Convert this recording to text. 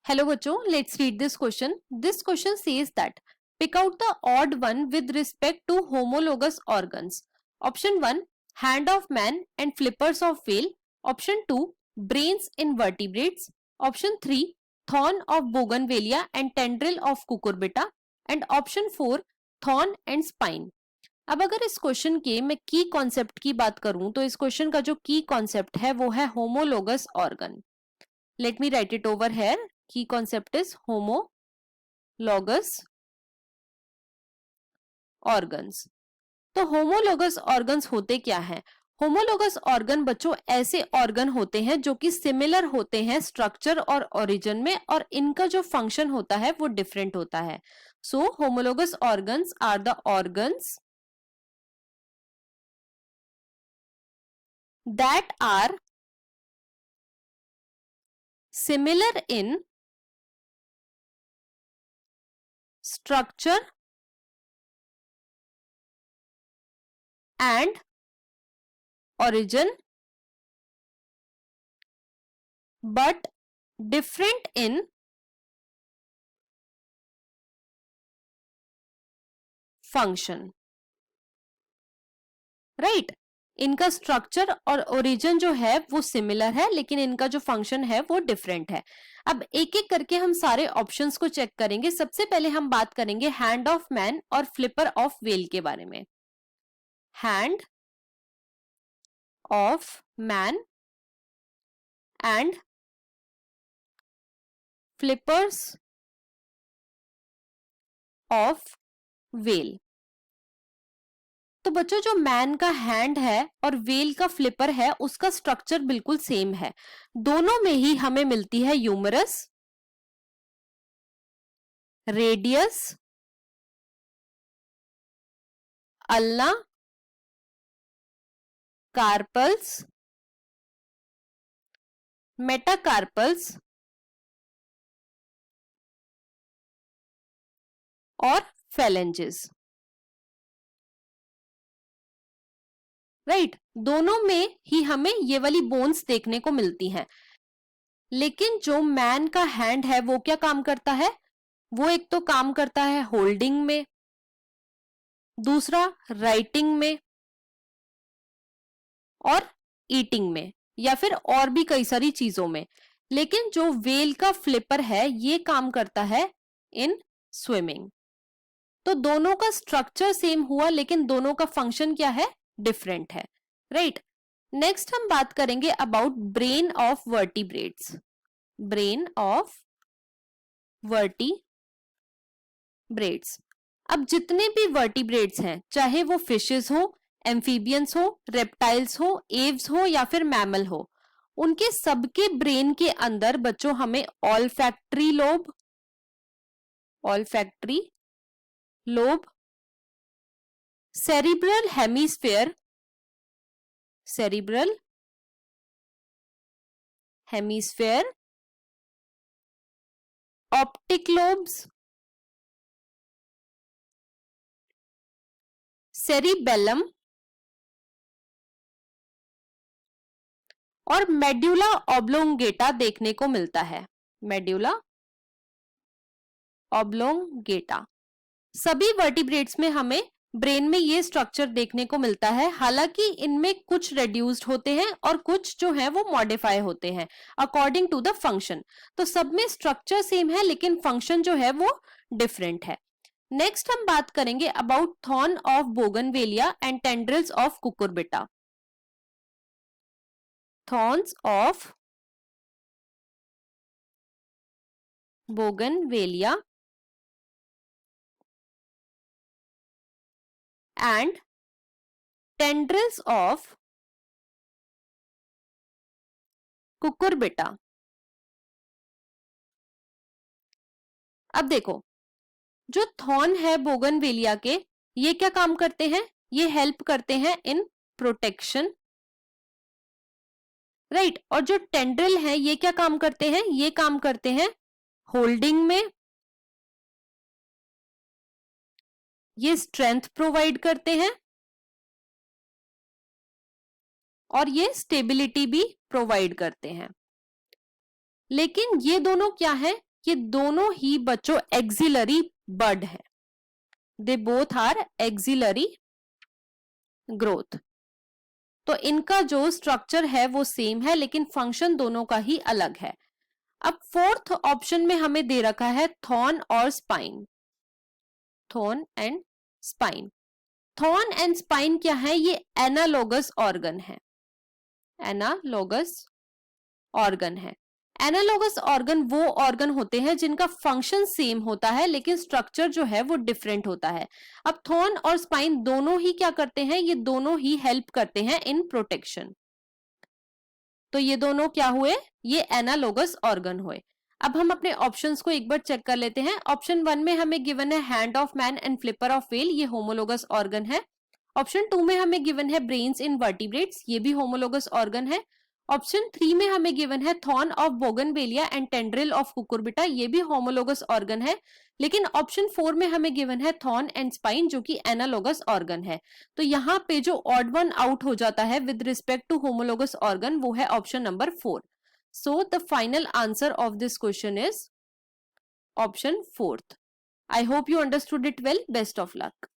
Hello बच्चों, let's read this question. This question says that pick out the odd one with respect to homologous organs. Option 1, hand of man and flippers of whale. Option 2, brains in vertebrates. Option 3, thorn of bougainvillea and tendril of cucurbita. And option 4, thorn and spine. अब अगर इस question के मैं की concept की बात करूं तो इस क्वेश्चन का जो की कॉन्सेप्ट है वो है homologous organ. Let me write it over here. Key concept is homologous organs. तो homologous organs होते क्या हैं? होमोलोगस ऑर्गन बच्चों ऐसे ऑर्गन होते हैं जो कि सिमिलर होते हैं स्ट्रक्चर और ओरिजिन में और इनका जो फंक्शन होता है वो डिफरेंट होता है. So homologous organs are the organs that are similar in structure and origin but different in function. Right इनका स्ट्रक्चर और ओरिजिन जो है वो सिमिलर है लेकिन इनका जो फंक्शन है वो डिफरेंट है. अब एक एक करके हम सारे ऑप्शंस को चेक करेंगे. सबसे पहले हम बात करेंगे हैंड ऑफ मैन और फ्लिपर ऑफ व्हेल के बारे में. Hand of man and flippers of whale. तो बच्चों जो मैन का हैंड है और व्हेल का फ्लिपर है उसका स्ट्रक्चर बिल्कुल सेम है. दोनों में ही हमें मिलती है humerus, radius, ulna, carpals, metacarpals और फेलेंजेस. राइट दोनों में ही हमें ये वाली बोन्स देखने को मिलती हैं. लेकिन जो मैन का हैंड है वो क्या काम करता है? वो एक तो काम करता है होल्डिंग में, दूसरा राइटिंग में और ईटिंग में या फिर और भी कई सारी चीजों में. लेकिन जो व्हेल का फ्लिपर है ये काम करता है इन स्विमिंग. तो दोनों का स्ट्रक्चर सेम हुआ लेकिन दोनों का फंक्शन क्या है? डिफरेंट है. राइट नेक्स्ट हम बात करेंगे about brain of vertebrates. Brain of vertebrates. अब जितने भी वर्टिब्रेट्स हैं चाहे वो फिशेस हो, एम्फीबियंस हो, रेप्टाइल्स हो, एव्स हो या फिर मैमल हो, उनके सबके ब्रेन के अंदर बच्चों हमें olfactory lobe, cerebral hemisphere, optic lobes, cerebellum और मेड्यूला ऑब्लोंगेटा देखने को मिलता है. Medulla oblongata. सभी वर्टिब्रेट्स में हमें ब्रेन में ये स्ट्रक्चर देखने को मिलता है. हालांकि इनमें कुछ रेड्यूस्ड होते हैं और कुछ जो है वो मॉडिफाई होते हैं अकॉर्डिंग टू द फंक्शन. तो सब में स्ट्रक्चर सेम है लेकिन फंक्शन जो है वो डिफरेंट है. नेक्स्ट हम बात करेंगे about thorn of bougainvillea and tendrils of Cucurbita. Thorns of bougainvillea and tendrils of cucurbita. अब देखो जो थॉर्न है बोगनवेलिया के ये क्या काम करते हैं? ये हेल्प करते हैं इन प्रोटेक्शन. राइट और जो टेंड्रिल है ये क्या काम करते हैं? ये काम करते हैं होल्डिंग में, ये स्ट्रेंथ प्रोवाइड करते हैं और ये स्टेबिलिटी भी प्रोवाइड करते हैं. लेकिन ये दोनों क्या है? ये दोनों ही बच्चों एक्सिलरी बड है, they both are axillary growth. तो इनका जो स्ट्रक्चर है वो सेम है, लेकिन फंक्शन दोनों का ही अलग है। अब फोर्थ ऑप्शन में हमें दे रखा है थॉर्न और spine, thorn and spine. Thorn and spine क्या है? ये एनालोगस ऑर्गन है, एनालोगस ऑर्गन है। एनालोगस ऑर्गन वो ऑर्गन होते हैं जिनका फंक्शन सेम होता है लेकिन स्ट्रक्चर जो है वो डिफरेंट होता है। अब थॉर्न और स्पाइन दोनों ही क्या करते हैं? ये दोनों ही हेल्प करते हैं इन प्रोटेक्शन। तो ये दोनों क्या हुए? ये एनालोगस ऑर्गन हुए। अब हम अपने ऑप्शंस को एक बार चेक कर लेते हैं। ऑप्शन 1 में हमें गिवन है hand of man and flipper of whale, ये होमोलोगस ऑर्गन है। ऑप्शन 2 में हमें गिवन है ब्रेन्स इन वर्टिब्रेट्स, ये भी होमोलोगस ऑर्गन है। ऑप्शन 3 में हमें गिवन है thorn of bougainvillea and tendril of Cucurbita, ये भी होमोलोगस ऑर्गन है। लेकिन ऑप्शन 4 में हमें गिवन है थॉर्न एंड स्पाइन जो कि एनालोगस ऑर्गन है। तो यहाँ पे जो ऑड वन आउट हो जाता है with respect to homologous organ वो है option number 4। So the final answer of this question is option 4th। I hope you understood it well. Best of luck.